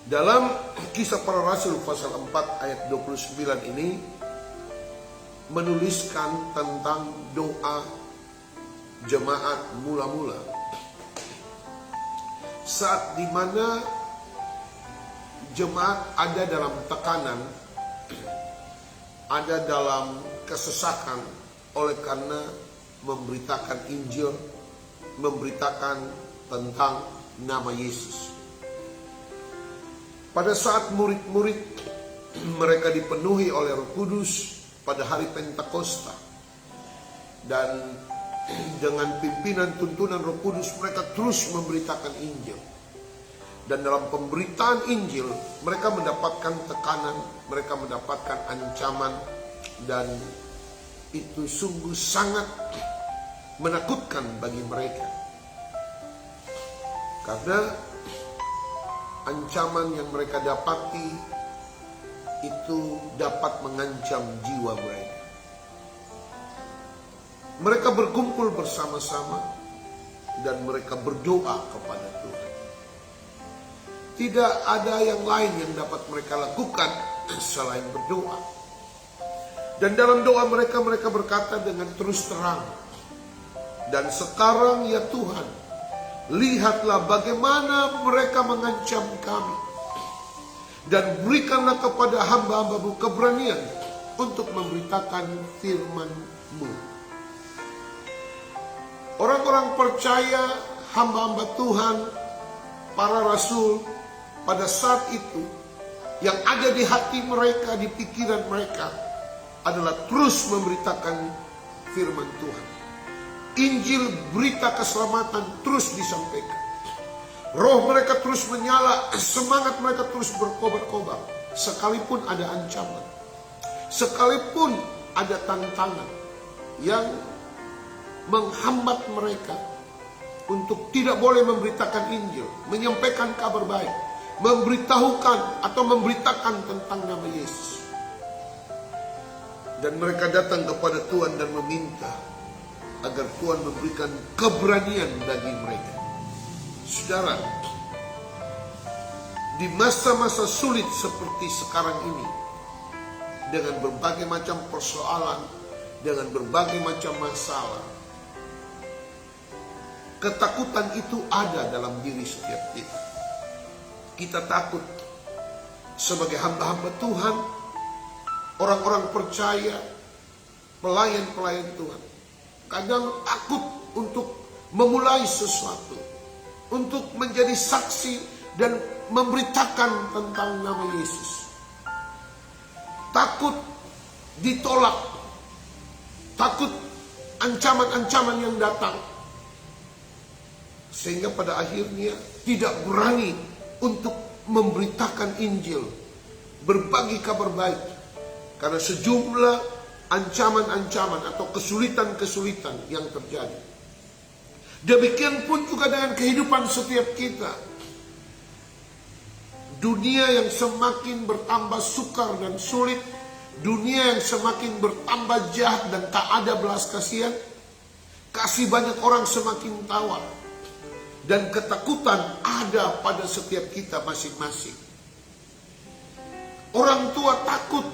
Dalam Kisah Para Rasul pasal 4 ayat 29 ini menuliskan tentang doa jemaat mula-mula. Saat dimana jemaat ada dalam tekanan, ada dalam kesesakan oleh karena memberitakan Injil, memberitakan tentang nama Yesus. Pada saat murid-murid mereka dipenuhi oleh Roh Kudus pada hari Pentakosta, dan dengan pimpinan tuntunan Roh Kudus mereka terus memberitakan Injil. Dan dalam pemberitaan Injil mereka mendapatkan tekanan, mereka mendapatkan ancaman, dan itu sungguh sangat menakutkan bagi mereka. Karena ancaman yang mereka dapati itu dapat mengancam jiwa mereka. Mereka berkumpul bersama-sama dan mereka berdoa kepada Tuhan. Tidak ada yang lain yang dapat mereka lakukan selain berdoa. Dan dalam doa mereka berkata dengan terus terang, "Dan sekarang ya Tuhan, lihatlah bagaimana mereka mengancam kami. Dan berikanlah kepada hamba-hambamu keberanian untuk memberitakan firman-Mu." Orang-orang percaya, hamba-hamba Tuhan, para rasul, pada saat itu yang ada di hati mereka, di pikiran mereka adalah terus memberitakan firman Tuhan. Injil, berita keselamatan terus disampaikan. Roh mereka terus menyala, semangat mereka terus berkobar-kobar. Sekalipun ada ancaman, sekalipun ada tantangan yang menghambat mereka untuk tidak boleh memberitakan Injil, menyampaikan kabar baik, memberitahukan atau memberitakan tentang nama Yesus. Dan mereka datang kepada Tuhan dan meminta agar Tuhan memberikan keberanian bagi mereka. Saudara, di masa-masa sulit seperti sekarang ini, dengan berbagai macam persoalan, dengan berbagai macam masalah, ketakutan itu ada dalam diri setiap kita. Kita takut sebagai hamba-hamba Tuhan, orang-orang percaya, pelayan-pelayan Tuhan. Kadang takut untuk memulai sesuatu, untuk menjadi saksi dan memberitakan tentang nama Yesus. Takut ditolak, takut ancaman-ancaman yang datang, sehingga pada akhirnya tidak berani untuk memberitakan Injil, berbagi kabar baik, karena sejumlah ancaman-ancaman atau kesulitan-kesulitan yang terjadi. Demikian pun juga dengan kehidupan setiap kita. Dunia yang semakin bertambah sukar dan sulit, dunia yang semakin bertambah jahat dan tak ada belas kasihan, kasih banyak orang semakin tawar, dan ketakutan ada pada setiap kita masing-masing. Orang tua takut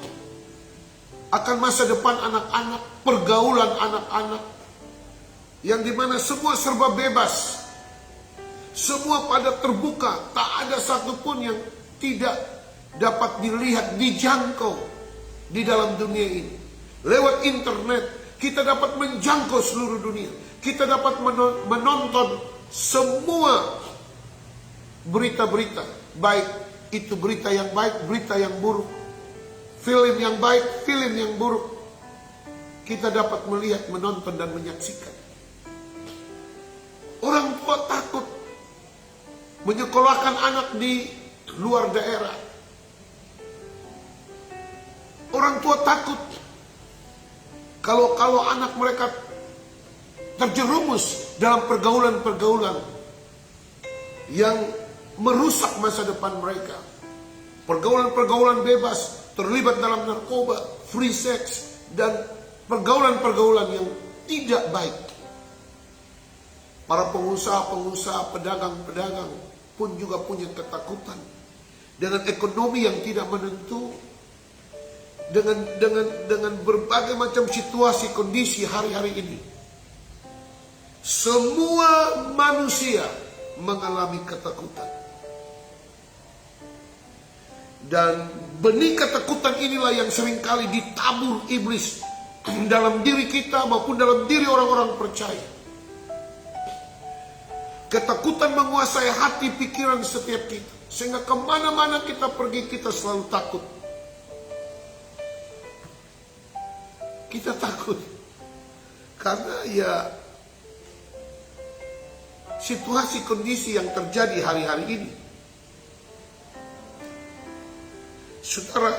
akan masa depan anak-anak, pergaulan anak-anak, yang dimana semua serba bebas, semua pada terbuka, tak ada satupun yang tidak dapat dilihat, dijangkau di dalam dunia ini. Lewat internet, kita dapat menjangkau seluruh dunia. Kita dapat menonton semua berita-berita, baik itu berita yang baik, berita yang buruk, film yang baik, film yang buruk. Kita dapat melihat, menonton, dan menyaksikan. Orang tua takut menyekolahkan anak di luar daerah. Orang tua takut kalau anak mereka terjerumus dalam pergaulan-pergaulan yang merusak masa depan mereka. Pergaulan-pergaulan bebas, terlibat dalam narkoba, free sex, dan pergaulan-pergaulan yang tidak baik. Para pengusaha-pengusaha, pedagang-pedagang pun juga punya ketakutan. dengan ekonomi yang tidak menentu, dengan berbagai macam situasi kondisi hari-hari ini. Semua manusia mengalami ketakutan. Dan benih ketakutan inilah yang seringkali ditabur iblis dalam diri kita maupun dalam diri orang-orang percaya. Ketakutan menguasai hati pikiran setiap kita, sehingga kemana-mana kita pergi kita selalu takut. Kita takut karena ya situasi kondisi yang terjadi hari-hari ini. Saudara,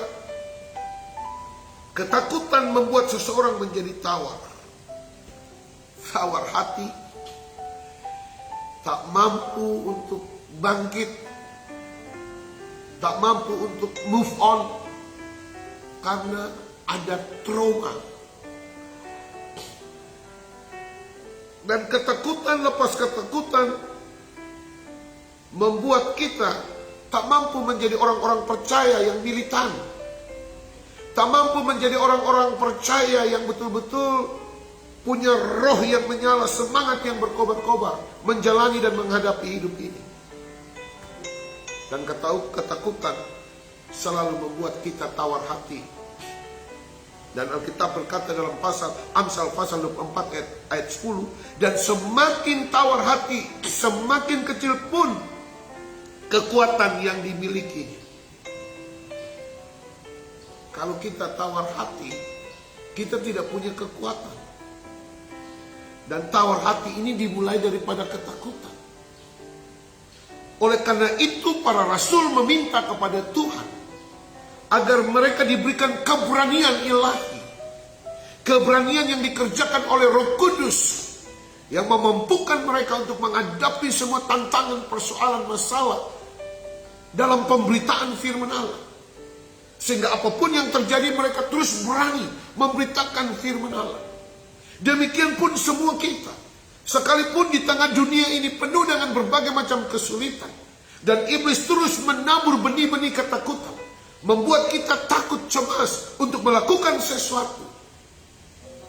ketakutan membuat seseorang menjadi tawar hati, tak mampu untuk bangkit, tak mampu untuk move on karena ada trauma. Dan ketakutan lepas ketakutan membuat kita tak mampu menjadi orang-orang percaya yang militan. Tak mampu menjadi orang-orang percaya yang betul-betul punya roh yang menyala, semangat yang berkobar-kobar menjalani dan menghadapi hidup ini. Dan ketakutan selalu membuat kita tawar hati. Dan Alkitab berkata dalam Amsal pasal 24 ayat 10, dan semakin tawar hati, semakin kecil pun kekuatan yang dimiliki. Kalau kita tawar hati, kita tidak punya kekuatan. Dan tawar hati ini dimulai daripada ketakutan. Oleh karena itu para rasul meminta kepada Tuhan agar mereka diberikan keberanian ilahi. Keberanian yang dikerjakan oleh Roh Kudus yang memampukan mereka untuk menghadapi semua tantangan, persoalan, masalah dalam pemberitaan firman Allah. Sehingga apapun yang terjadi mereka terus berani memberitakan firman Allah. Demikian pun semua kita. Sekalipun di tengah dunia ini penuh dengan berbagai macam kesulitan. Dan iblis terus menabur benih-benih ketakutan. Membuat kita takut, cemas untuk melakukan sesuatu.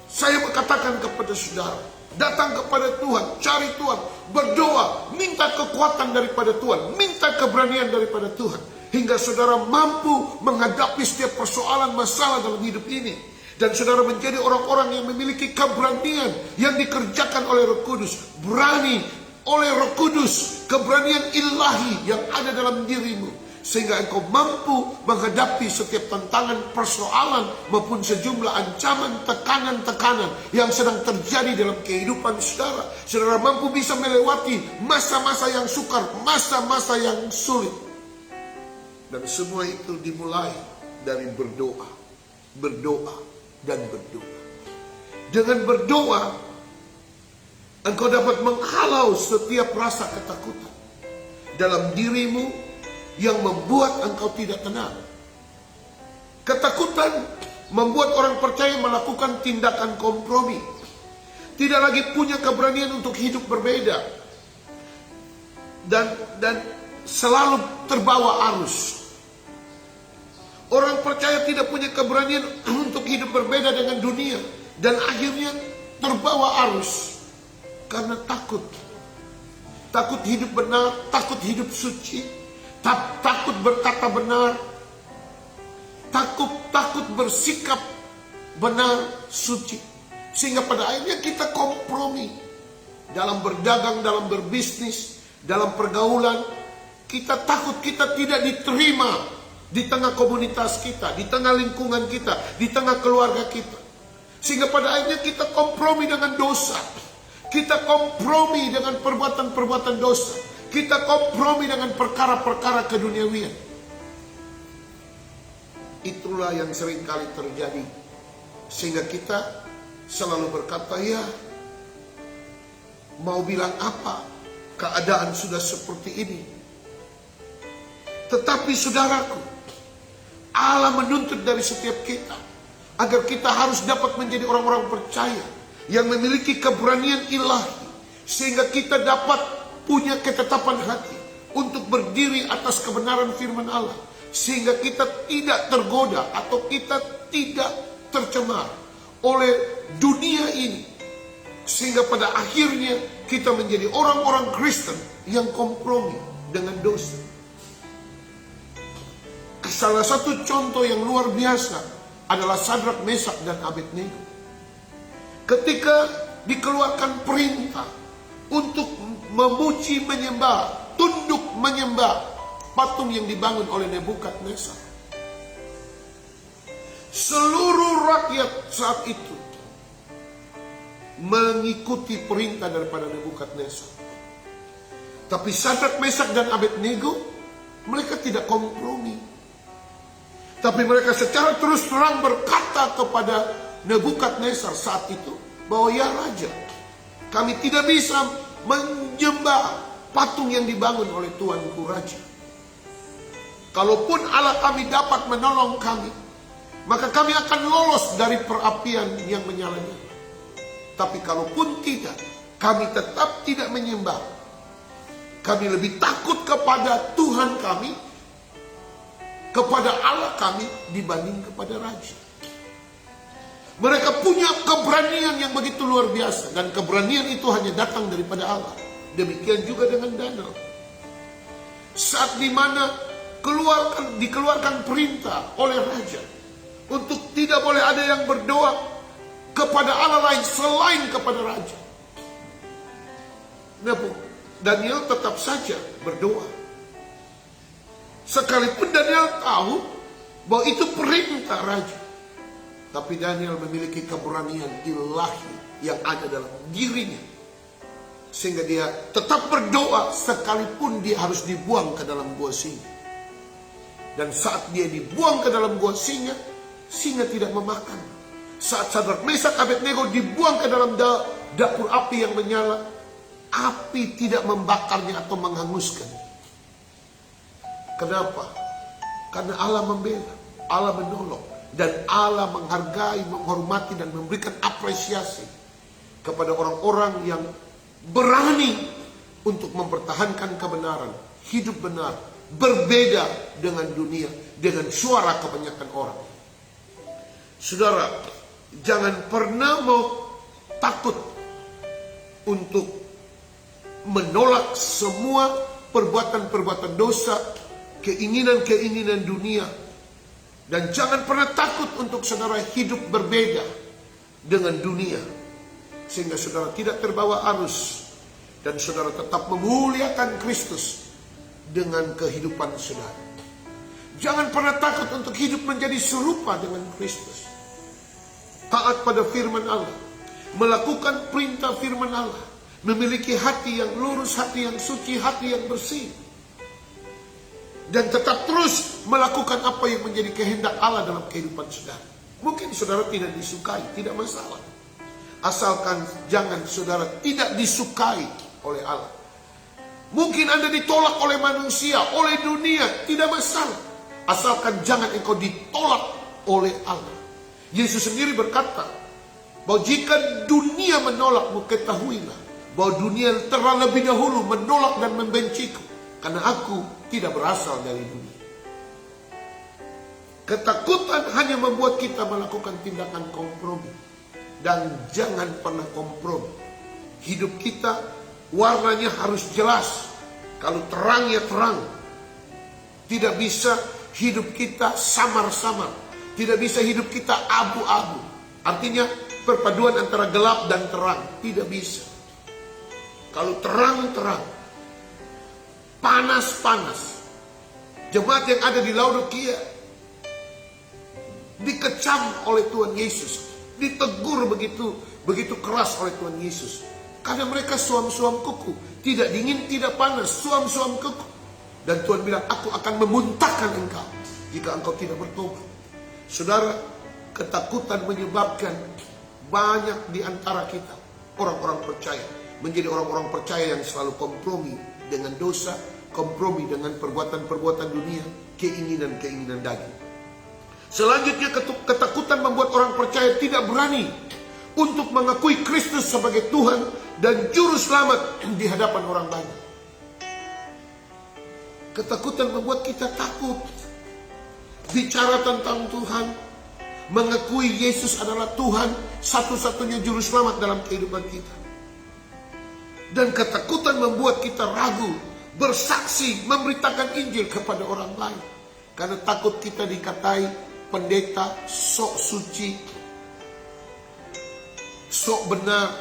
Saya berkatakan kepada saudara, datang kepada Tuhan, cari Tuhan, berdoa, minta kekuatan daripada Tuhan, minta keberanian daripada Tuhan. Hingga saudara mampu menghadapi setiap persoalan masalah dalam hidup ini. Dan saudara menjadi orang-orang yang memiliki keberanian yang dikerjakan oleh Roh Kudus. Berani oleh Roh Kudus, keberanian ilahi yang ada dalam dirimu. Sehingga engkau mampu menghadapi setiap tantangan, persoalan maupun sejumlah ancaman, tekanan-tekanan yang sedang terjadi dalam kehidupan saudara. Saudara mampu bisa melewati masa-masa yang sukar, masa-masa yang sulit. Dan semua itu dimulai dari berdoa, berdoa, dan berdoa. Dengan berdoa, engkau dapat menghalau setiap rasa ketakutan dalam dirimu yang membuat engkau tidak tenang. Ketakutan membuat orang percaya melakukan tindakan kompromi. Tidak lagi punya keberanian untuk hidup berbeda. Dan selalu terbawa arus. Orang percaya tidak punya keberanian untuk hidup berbeda dengan dunia. Dan akhirnya terbawa arus. Karena takut. Takut hidup benar, takut hidup suci. Takut berkata benar, takut bersikap benar, suci. Sehingga pada akhirnya kita kompromi dalam berdagang, dalam berbisnis, dalam pergaulan. Kita takut kita tidak diterima di tengah komunitas kita, di tengah lingkungan kita, di tengah keluarga kita. Sehingga pada akhirnya kita kompromi dengan dosa. Kita kompromi dengan perbuatan-perbuatan dosa. Kita kompromi dengan perkara-perkara keduniawian. Itulah yang sering kali terjadi. Sehingga kita selalu berkata, ya, mau bilang apa? Keadaan sudah seperti ini. Tetapi saudaraku, Allah menuntut dari setiap kita agar kita harus dapat menjadi orang-orang percaya yang memiliki keberanian ilahi. Sehingga kita dapat punya ketetapan hati, untuk berdiri atas kebenaran firman Allah, sehingga kita tidak tergoda atau kita tidak tercemar oleh dunia ini, sehingga pada akhirnya kita menjadi orang-orang Kristen yang kompromi dengan dosa. Salah satu contoh yang luar biasa adalah Sadrak, Mesak, dan Abednego. Ketika dikeluarkan perintah untuk memuji, menyembah, tunduk menyembah patung yang dibangun oleh Nebukadnezar, seluruh rakyat saat itu mengikuti perintah daripada Nebukadnezar. Tapi Sadrak, Mesak, dan Abednego, mereka tidak kompromi. Tapi mereka secara terus terang berkata kepada Nebukadnezar saat itu bahwa, ya Raja, kami tidak bisa menyembah patung yang dibangun oleh Tuanku Raja. Kalaupun Allah kami dapat menolong kami, maka kami akan lolos dari perapian yang menyala-nyala. Tapi kalaupun tidak, kami tetap tidak menyembah. Kami lebih takut kepada Tuhan kami, kepada Allah kami, dibanding kepada Raja. Mereka punya keberanian yang begitu luar biasa, dan keberanian itu hanya datang daripada Allah. Demikian juga dengan Daniel. Saat dimana dikeluarkan perintah oleh Raja untuk tidak boleh ada yang berdoa kepada Allah lain selain kepada Raja, Daniel tetap saja berdoa. Sekalipun Daniel tahu bahwa itu perintah Raja, tapi Daniel memiliki keberanian ilahi yang ada dalam dirinya, sehingga dia tetap berdoa sekalipun dia harus dibuang ke dalam gua singa. Dan saat dia dibuang ke dalam gua singa, singa tidak memakan. Saat Sadrak, Mesak, Abednego dibuang ke dalam dapur api yang menyala, api tidak membakarnya atau menghanguskan. Kenapa? Karena Allah membela, Allah menolong, dan Allah menghargai, menghormati, dan memberikan apresiasi kepada orang-orang yang berani untuk mempertahankan kebenaran, hidup benar, berbeda dengan dunia, dengan suara kebanyakan orang. Saudara, jangan pernah mau takut untuk menolak semua perbuatan-perbuatan dosa, keinginan-keinginan dunia. Dan jangan pernah takut untuk saudara hidup berbeda dengan dunia, sehingga saudara tidak terbawa arus, dan saudara tetap memuliakan Kristus dengan kehidupan saudara. Jangan pernah takut untuk hidup menjadi serupa dengan Kristus. Taat pada firman Allah, melakukan perintah firman Allah, memiliki hati yang lurus, hati yang suci, hati yang bersih, dan tetap terus melakukan apa yang menjadi kehendak Allah dalam kehidupan saudara. Mungkin saudara tidak disukai, tidak masalah. Asalkan jangan saudara tidak disukai oleh Allah. Mungkin Anda ditolak oleh manusia, oleh dunia, tidak masalah. Asalkan jangan engkau ditolak oleh Allah. Yesus sendiri berkata bahwa jika dunia menolakmu, ketahuilah bahwa dunia telah lebih dahulu menolak dan membenciku, karena aku tidak berasal dari dunia. Ketakutan hanya membuat kita melakukan tindakan kompromi. Dan jangan pernah kompromi. Hidup kita warnanya harus jelas. Kalau terang ya terang. Tidak bisa hidup kita samar-samar. Tidak bisa hidup kita abu-abu. Artinya perpaduan antara gelap dan terang. Tidak bisa. Kalau terang-terang, panas-panas. Jemaat yang ada di Laodikia dikecam oleh Tuhan Yesus. Ditegur begitu keras oleh Tuhan Yesus. Karena mereka suam-suam kuku. Tidak dingin, tidak panas. Suam-suam kuku. Dan Tuhan bilang, aku akan memuntahkan engkau jika engkau tidak bertobat. Saudara, ketakutan menyebabkan banyak di antara kita, orang-orang percaya, menjadi orang-orang percaya yang selalu kompromi dengan dosa, kompromi dengan perbuatan-perbuatan dunia, keinginan-keinginan daging. Selanjutnya, ketakutan membuat orang percaya tidak berani untuk mengakui Kristus sebagai Tuhan dan Juru Selamat di hadapan orang banyak. Ketakutan membuat kita takut bicara tentang Tuhan, mengakui Yesus adalah Tuhan, satu-satunya juru selamat dalam kehidupan kita. Dan ketakutan membuat kita ragu, bersaksi, memberitakan Injil kepada orang lain. Karena takut kita dikatai pendeta, sok suci, sok benar,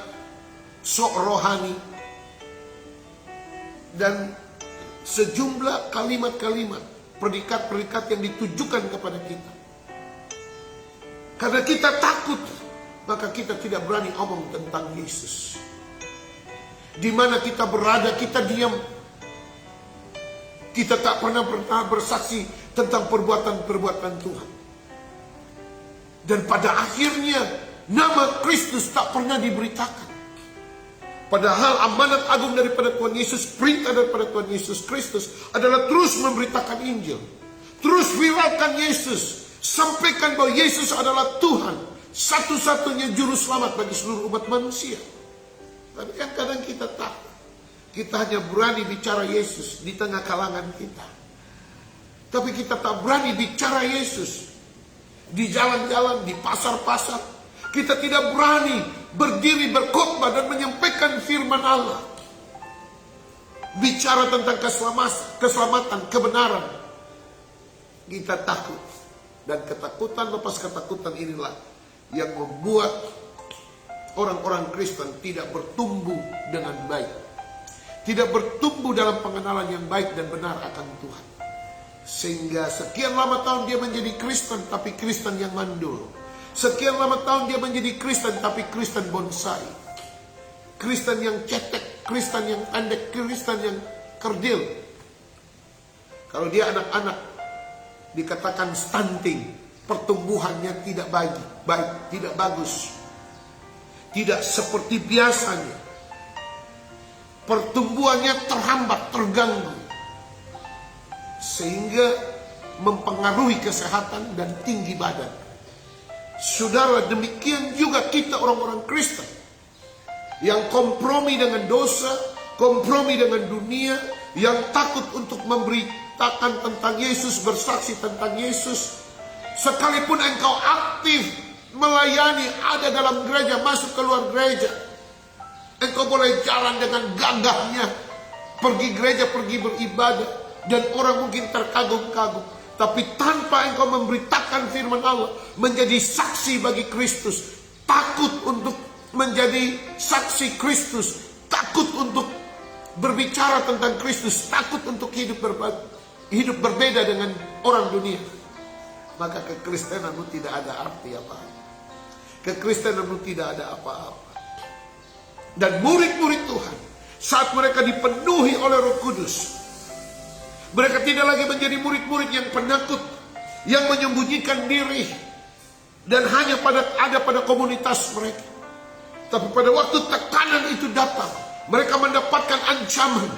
sok rohani, dan sejumlah kalimat-kalimat, predikat-predikat yang ditujukan kepada kita. Karena kita takut, maka kita tidak berani omong tentang Yesus. Di mana kita berada, kita diam. Kita tak pernah bersaksi tentang perbuatan-perbuatan Tuhan. Dan pada akhirnya, nama Kristus tak pernah diberitakan. Padahal amanat agung daripada Tuhan Yesus, perintah daripada Tuhan Yesus Kristus adalah terus memberitakan Injil. Terus viralkan Yesus. Sampaikan bahwa Yesus adalah Tuhan. Satu-satunya juru selamat bagi seluruh umat manusia. Tapi kan kadang kita takut. Kita hanya berani bicara Yesus di tengah kalangan kita. Tapi kita tak berani bicara Yesus di jalan-jalan, di pasar-pasar. Kita tidak berani berdiri berkhotbah dan menyampaikan firman Allah. Bicara tentang keselamatan, kebenaran. Kita takut. Dan ketakutan lepas ketakutan inilah yang membuat orang-orang Kristen tidak bertumbuh dengan baik. Tidak bertumbuh dalam pengenalan yang baik dan benar akan Tuhan. Sehingga sekian lama tahun dia menjadi Kristen, tapi Kristen yang mandul. Sekian lama tahun dia menjadi Kristen, tapi Kristen bonsai. Kristen yang cetek, Kristen yang pendek, Kristen yang kerdil. Kalau dia anak-anak, dikatakan stunting, pertumbuhannya tidak baik, tidak bagus. Tidak seperti biasanya. Pertumbuhannya terhambat, terganggu. Sehingga mempengaruhi kesehatan dan tinggi badan. Saudara, demikian juga kita orang-orang Kristen yang kompromi dengan dosa, kompromi dengan dunia, yang takut untuk memberitakan tentang Yesus, bersaksi tentang Yesus. Sekalipun engkau aktif melayani, ada dalam gereja, masuk keluar gereja, engkau boleh jalan dengan gagahnya, pergi gereja, pergi beribadah, dan orang mungkin terkagum-kagum. Tapi tanpa engkau memberitakan firman Allah, menjadi saksi bagi Kristus, takut untuk menjadi saksi Kristus, takut untuk berbicara tentang Kristus, takut untuk hidup berbeda dengan orang dunia, maka kekristenanmu tidak ada arti apa-apa. Kekristenanmu tidak ada apa-apa. Dan murid-murid Tuhan, saat mereka dipenuhi oleh Roh Kudus, mereka tidak lagi menjadi murid-murid yang penakut, yang menyembunyikan diri, dan hanya ada pada komunitas mereka. Tapi pada waktu tekanan itu datang, mereka mendapatkan ancaman.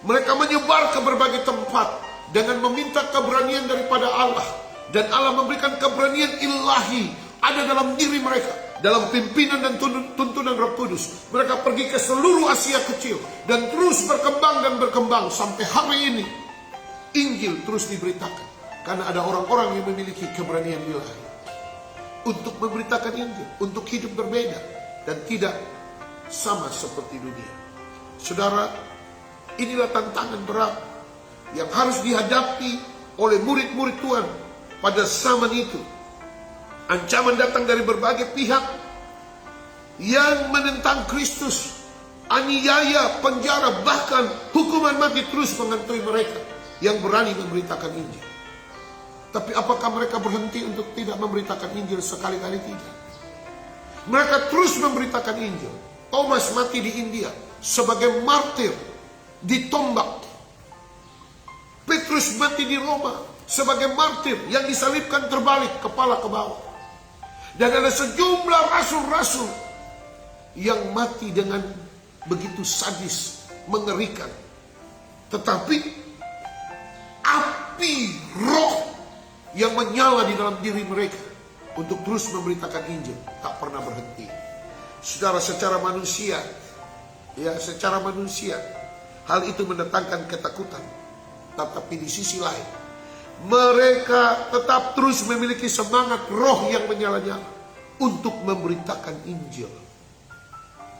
Mereka menyebar ke berbagai tempat dengan meminta keberanian daripada Allah. Dan Allah memberikan keberanian ilahi ada dalam diri mereka, dalam pimpinan dan tuntunan Roh Kudus. Mereka pergi ke seluruh Asia Kecil dan terus berkembang dan berkembang sampai hari ini. Injil terus diberitakan karena ada orang-orang yang memiliki keberanian ilahi untuk memberitakan Injil, untuk hidup berbeda dan tidak sama seperti dunia. Saudara, inilah tantangan berat yang harus dihadapi oleh murid-murid Tuhan pada zaman itu. Ancaman datang dari berbagai pihak yang menentang Kristus, aniaya, penjara, bahkan hukuman mati terus menghantui mereka yang berani memberitakan Injil. Tapi apakah mereka berhenti untuk tidak memberitakan Injil? Sekali-kali tidak. Mereka terus memberitakan Injil. Thomas mati di India sebagai martir, ditombak. Petrus mati di Roma sebagai martir yang disalibkan terbalik, kepala ke bawah. Dan ada sejumlah rasul-rasul yang mati dengan begitu sadis, mengerikan. Tetapi api roh yang menyala di dalam diri mereka untuk terus memberitakan Injil tak pernah berhenti. Saudara, secara manusia, hal itu mendatangkan ketakutan. Tetapi di sisi lain, mereka tetap terus memiliki semangat roh yang menyala-nyala untuk memberitakan Injil.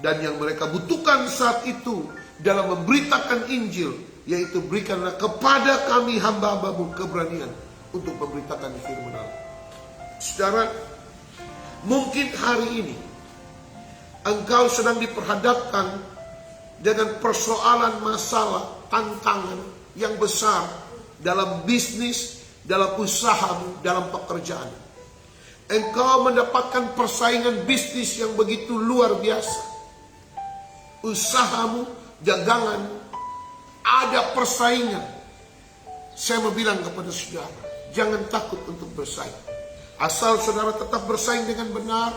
Dan yang mereka butuhkan saat itu dalam memberitakan Injil, yaitu berikanlah kepada kami hamba-hambamu keberanian untuk memberitakan firman Allah. Saudara, mungkin hari ini engkau sedang diperhadapkan dengan persoalan, masalah, tantangan yang besar dalam bisnis, dalam usahamu, dalam pekerjaan. Engkau mendapatkan persaingan bisnis yang begitu luar biasa. Usahamu, daganganmu, ada persaingan. Saya mau bilang kepada saudara, jangan takut untuk bersaing. Asal saudara tetap bersaing dengan benar,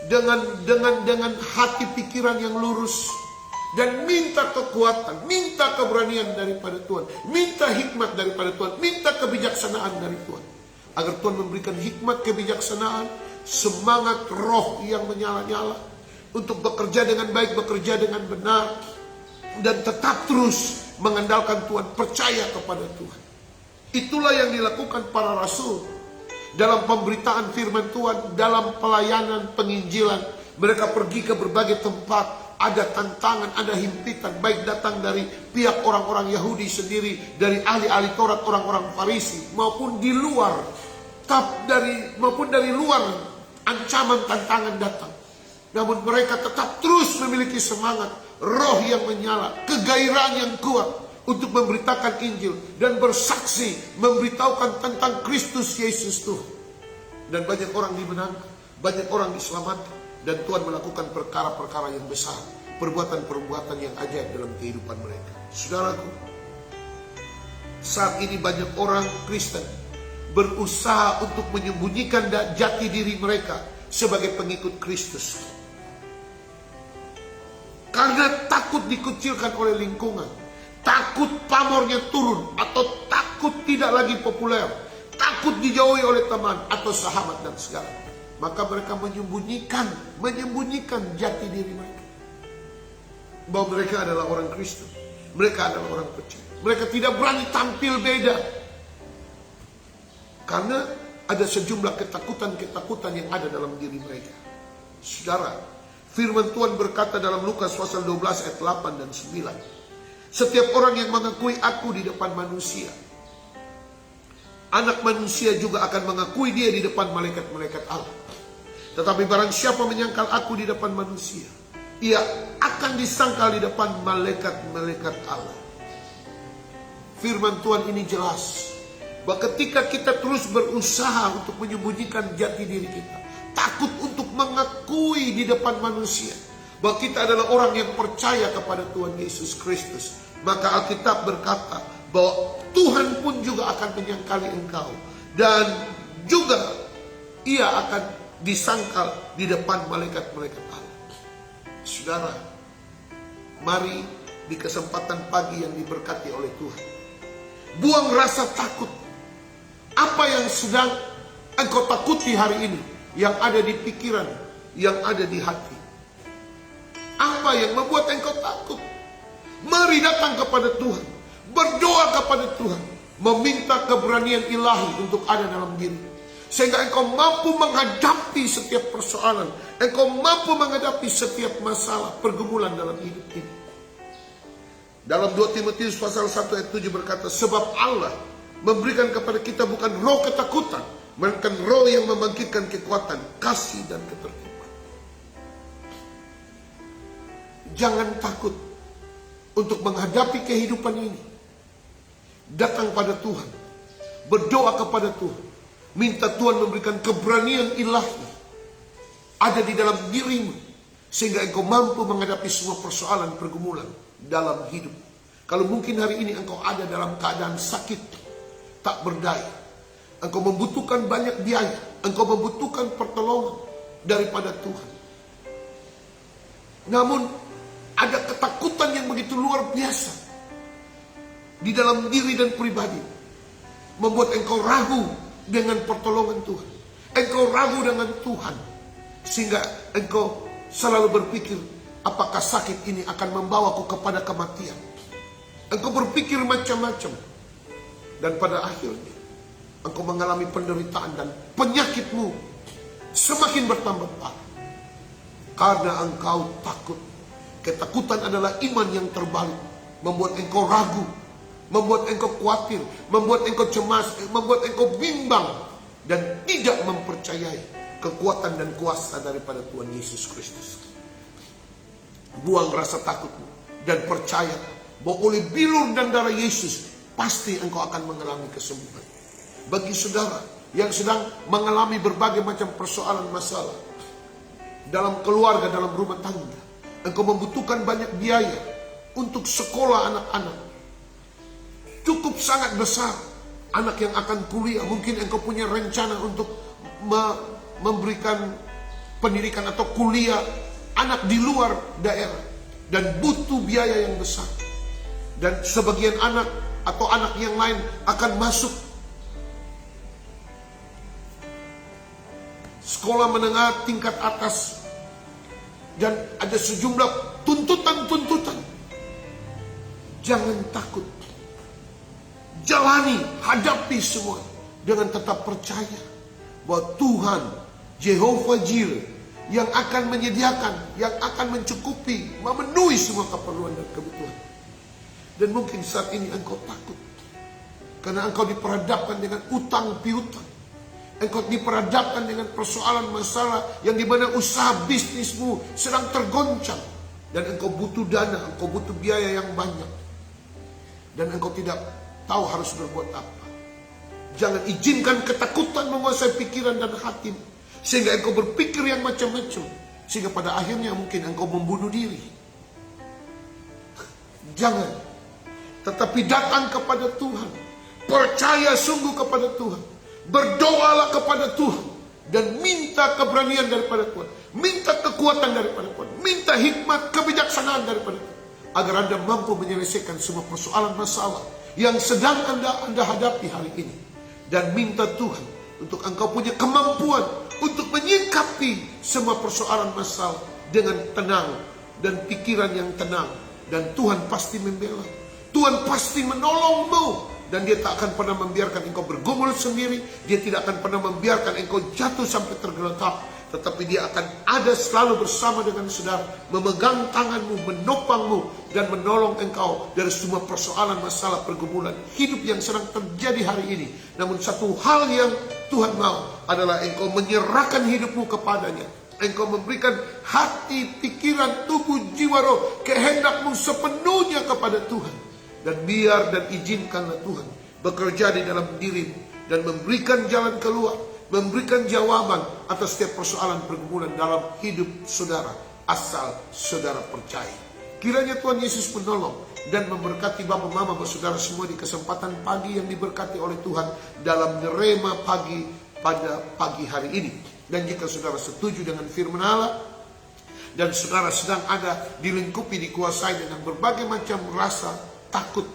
dengan hati pikiran yang lurus, dan minta kekuatan, minta keberanian daripada Tuhan, minta hikmat daripada Tuhan, minta kebijaksanaan dari Tuhan, agar Tuhan memberikan hikmat, kebijaksanaan, semangat roh yang menyala-nyala untuk bekerja dengan baik, bekerja dengan benar, dan tetap terus mengandalkan Tuhan, percaya kepada Tuhan. Itulah yang dilakukan para rasul dalam pemberitaan firman Tuhan, dalam pelayanan penginjilan. Mereka pergi ke berbagai tempat, ada tantangan, ada himpitan, baik datang dari pihak orang-orang Yahudi sendiri, dari ahli-ahli Taurat, orang-orang Farisi, maupun di luar, maupun dari luar ancaman tantangan datang. Namun mereka tetap terus memiliki semangat, roh yang menyala, kegairahan yang kuat untuk memberitakan Injil dan bersaksi, memberitahukan tentang Kristus Yesus Tuhan. Dan banyak orang dimenangkan, banyak orang diselamatkan, dan Tuhan melakukan perkara-perkara yang besar, perbuatan-perbuatan yang ajaib dalam kehidupan mereka. Saudaraku, saat ini banyak orang Kristen berusaha untuk menyembunyikan jati diri mereka sebagai pengikut Kristus. Karena takut dikucilkan oleh lingkungan, takut pamornya turun, atau takut tidak lagi populer, takut dijauhi oleh teman atau sahabat dan segala. Maka mereka menyembunyikan jati diri mereka, bahwa mereka adalah orang Kristen, mereka adalah orang percaya. Mereka tidak berani tampil beda, karena ada sejumlah ketakutan-ketakutan yang ada dalam diri mereka. Saudara, firman Tuhan berkata dalam Lukas pasal 12 ayat 8 dan 9. Setiap orang yang mengakui aku di depan manusia, Anak manusia juga akan mengakui dia di depan malaikat-malaikat Allah. Tetapi barang siapa menyangkal aku di depan manusia, ia akan disangkal di depan malaikat-malaikat Allah. Firman Tuhan ini jelas, bahwa ketika kita terus berusaha untuk menyembunyikan jati diri kita, takut untuk mengakui di depan manusia bahwa kita adalah orang yang percaya kepada Tuhan Yesus Kristus, maka Alkitab berkata bahwa Tuhan pun juga akan menyangkali engkau, dan juga ia akan disangkal di depan malaikat-malaikat Allah. Saudara, mari di kesempatan pagi yang diberkati oleh Tuhan, buang rasa takut. Apa yang sedang engkau takuti hari ini, yang ada di pikiran, yang ada di hati? Apa yang membuat engkau takut? Mari datang kepada Tuhan, berdoa kepada Tuhan, meminta keberanian ilahi untuk ada dalam diri, sehingga engkau mampu menghadapi setiap persoalan, engkau mampu menghadapi setiap masalah, pergumulan dalam hidup ini. Dalam 2 Timotius pasal 1 ayat 7 berkata, sebab Allah memberikan kepada kita bukan roh ketakutan, melainkan roh yang membangkitkan kekuatan, kasih dan ketertiban. Jangan takut untuk menghadapi kehidupan ini. Datang pada Tuhan, berdoa kepada Tuhan, minta Tuhan memberikan keberanian ilahi ada di dalam dirimu, sehingga engkau mampu menghadapi semua persoalan pergumulan dalam hidup. Kalau mungkin hari ini engkau ada dalam keadaan sakit, tak berdaya, engkau membutuhkan banyak biaya, engkau membutuhkan pertolongan daripada Tuhan, namun ada ketakutan yang begitu luar biasa di dalam diri dan pribadi, membuat engkau ragu dengan pertolongan Tuhan, engkau ragu dengan Tuhan, sehingga engkau selalu berpikir, apakah sakit ini akan membawaku kepada kematian? Engkau berpikir macam-macam. Dan pada akhirnya engkau mengalami penderitaan dan penyakitmu semakin bertambah parah. Karena engkau takut. Ketakutan adalah iman yang terbalik. Membuat engkau ragu, membuat engkau khawatir, membuat engkau cemas, membuat engkau bimbang. Dan tidak mempercayai kekuatan dan kuasa daripada Tuhan Yesus Kristus. Buang rasa takutmu dan percaya bahwa oleh bilur dan darah Yesus pasti engkau akan mengalami kesembuhan. Bagi saudara yang sedang mengalami berbagai macam persoalan masalah dalam keluarga, dalam rumah tangga, engkau membutuhkan banyak biaya untuk sekolah anak-anak. Cukup sangat besar. Anak yang akan kuliah, mungkin engkau punya rencana untuk memberikan pendidikan atau kuliah anak di luar daerah. Dan butuh biaya yang besar. Dan sebagian anak atau anak yang lain akan masuk sekolah menengah tingkat atas. Dan ada sejumlah tuntutan-tuntutan. Jangan takut. Jalani, hadapi semua dengan tetap percaya bahwa Tuhan Jehovah Jireh yang akan menyediakan, yang akan mencukupi, memenuhi semua keperluan dan kebutuhan. Dan mungkin saat ini engkau takut karena engkau diperhadapkan dengan utang piutang. Engkau diperhadapkan dengan persoalan masalah yang dimana usaha bisnismu sedang tergoncang. Dan engkau butuh dana, engkau butuh biaya yang banyak. Dan engkau tidak tahu harus berbuat apa. Jangan izinkan ketakutan menguasai pikiran dan hatimu, sehingga engkau berpikir yang macam-macam, sehingga pada akhirnya mungkin engkau membunuh diri. Jangan. Tetapi datang kepada Tuhan. Percaya sungguh kepada Tuhan. Berdoalah kepada Tuhan. Dan minta keberanian daripada Tuhan. Minta kekuatan daripada Tuhan. Minta hikmat, kebijaksanaan daripada Tuhan. Agar Anda mampu menyelesaikan semua persoalan masalah yang sedang Anda hadapi hari ini. Dan minta Tuhan untuk engkau punya kemampuan untuk menyikapi semua persoalan masalah dengan tenang dan pikiran yang tenang. Dan Tuhan pasti membela. Tuhan pasti menolongmu. Dan dia tak akan pernah membiarkan engkau bergumul sendiri. Dia tidak akan pernah membiarkan engkau jatuh sampai tergeletak. Tetapi dia akan ada selalu bersama dengan saudara. Memegang tanganmu, menopangmu. Dan menolong engkau dari semua persoalan, masalah, pergumulan hidup yang sedang terjadi hari ini. Namun satu hal yang Tuhan mau adalah engkau menyerahkan hidupmu kepadanya. Engkau memberikan hati, pikiran, tubuh, jiwa, roh, kehendakmu sepenuhnya kepada Tuhan. Dan biar dan izinkanlah Tuhan bekerja di dalam dirimu. Dan memberikan jalan keluar. Memberikan jawaban atas setiap persoalan pergumulan dalam hidup saudara. Asal saudara percaya. Kiranya Tuhan Yesus menolong dan memberkati Bapak, Mama, saudara semua di kesempatan pagi yang diberkati oleh Tuhan. Dalam rema pagi pada pagi hari ini. Dan jika saudara setuju dengan firman Allah. Dan saudara sedang ada dilingkupi, dikuasai dengan berbagai macam rasa takut,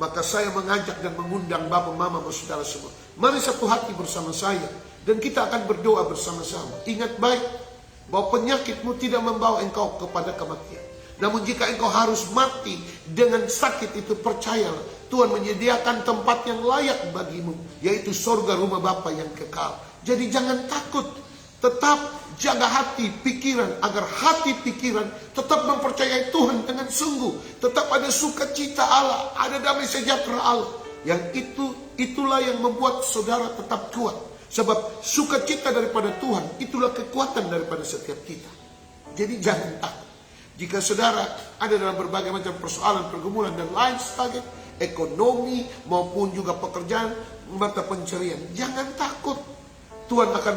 maka saya mengajak dan mengundang Bapak, Mama, saudara semua. Mari satu hati bersama saya. Dan kita akan berdoa bersama-sama. Ingat baik bahwa penyakitmu tidak membawa engkau kepada kematian. Namun jika engkau harus mati dengan sakit itu, percayalah Tuhan menyediakan tempat yang layak bagimu, yaitu surga rumah Bapa yang kekal. Jadi jangan takut. Tetap jaga hati, pikiran, agar hati pikiran tetap mempercayai Tuhan dengan sungguh. Tetap ada sukacita Allah, ada damai sejahtera Allah. Yang itulah yang membuat saudara tetap kuat. Sebab sukacita daripada Tuhan, itulah kekuatan daripada setiap kita. Jadi jangan takut. Jika saudara ada dalam berbagai macam persoalan, pergumulan dan lain sebagainya, ekonomi maupun juga pekerjaan, mata pencarian, jangan takut. Tuhan akan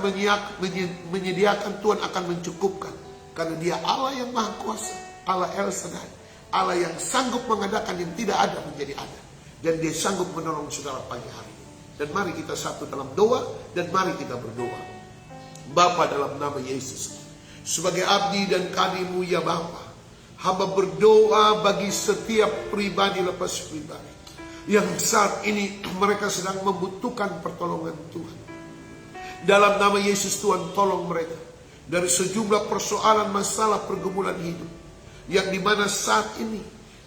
menyediakan, Tuhan akan mencukupkan. Karena dia Allah yang maha kuasa, Allah El Shaddai, Allah yang sanggup mengadakan yang tidak ada menjadi ada. Dan dia sanggup menolong saudara pagi hari ini. Dan mari kita satu dalam doa, dan mari kita berdoa. Bapa, dalam nama Yesus, sebagai abdi dan kadimu ya Bapa, hamba berdoa bagi setiap pribadi lepas pribadi yang saat ini mereka sedang membutuhkan pertolongan Tuhan. Dalam nama Yesus, Tuhan tolong mereka dari sejumlah persoalan, masalah, pergumulan hidup. Yang dimana saat ini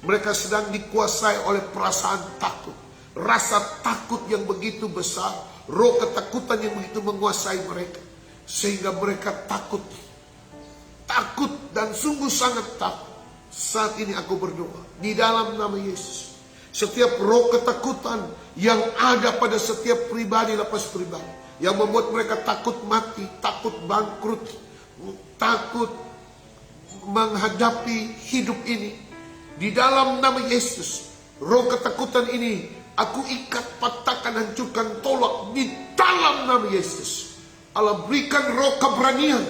Mereka sedang dikuasai oleh perasaan takut. Rasa takut yang begitu besar. Roh ketakutan yang begitu menguasai mereka. Sehingga mereka takut. Takut dan sungguh sangat takut. Saat ini aku berdoa. Di dalam nama Yesus. Setiap roh ketakutan yang ada pada setiap pribadi lepas pribadi. Yang membuat mereka takut mati. Takut bangkrut. Takut menghadapi hidup ini. Di dalam nama Yesus, roh ketakutan ini aku ikat, patahkan, hancurkan, tolak di dalam nama Yesus. Allah berikan roh keberanian.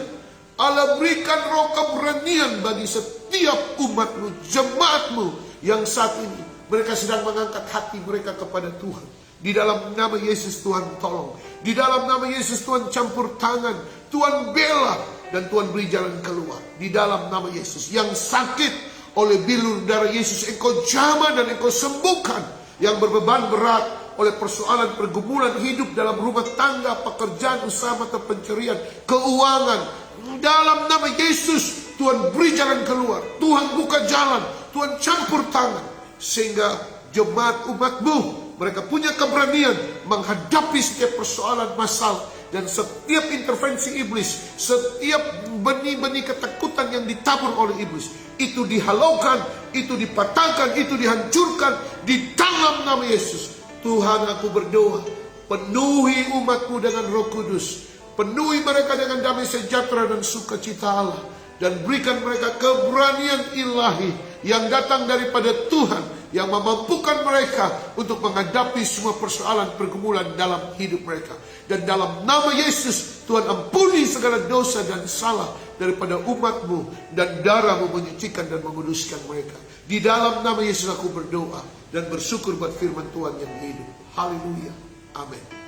Allah berikan roh keberanian bagi setiap umatmu, jemaatmu yang saat ini mereka sedang mengangkat hati mereka kepada Tuhan. Di dalam nama Yesus Tuhan tolong. Di dalam nama Yesus Tuhan campur tangan. Tuhan bela dan Tuhan beri jalan keluar. Di dalam nama Yesus yang sakit oleh bilur darah Yesus engkau jamah dan engkau sembuhkan. Yang berbeban berat oleh persoalan pergumulan hidup dalam rumah tangga, pekerjaan, usaha atau pencarian, keuangan. Dalam nama Yesus Tuhan beri jalan keluar. Tuhan buka jalan. Tuhan campur tangan. Sehingga jemaat umatmu mereka punya keberanian menghadapi setiap persoalan masalah. Dan setiap intervensi iblis, setiap benih-benih ketakutan yang ditabur oleh iblis, itu dihalaukan, itu dipatahkan, itu dihancurkan di dalam nama Yesus. Tuhan, aku berdoa, penuhi umatmu dengan Roh Kudus, penuhi mereka dengan damai sejahtera dan sukacita Allah, dan berikan mereka keberanian ilahi yang datang daripada Tuhan, yang memampukan mereka untuk menghadapi semua persoalan pergumulan dalam hidup mereka. Dan dalam nama Yesus, Tuhan ampuni segala dosa dan salah daripada umatmu, dan darahmu menyucikan dan menguduskan mereka. Di dalam nama Yesus aku berdoa dan bersyukur buat firman Tuhan yang hidup. Haleluya. Amin.